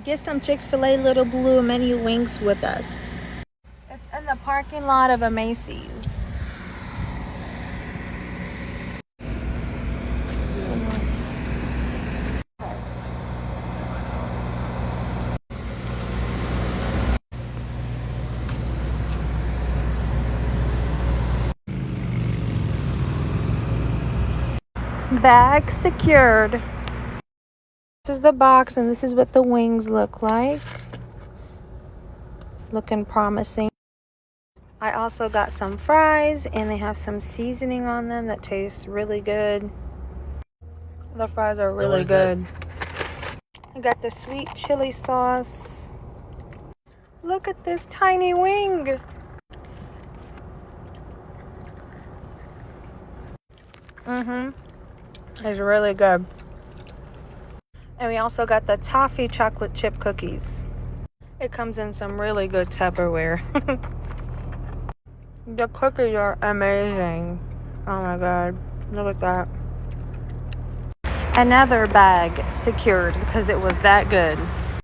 Get some Chick-fil-A Little Blue mini wings with us. It's in the parking lot of a Macy's. Bag secured. This is the box, and this is what the wings look like. Looking promising. I also got some fries, and they have some seasoning on them that tastes really good. The fries are really good. I got the sweet chili sauce. Look at this tiny wing. It's really good. And we also got the toffee chocolate chip cookies. It comes in some really good Tupperware. The cookies are amazing. Oh my god. Look at that. Another bag secured because it was that good.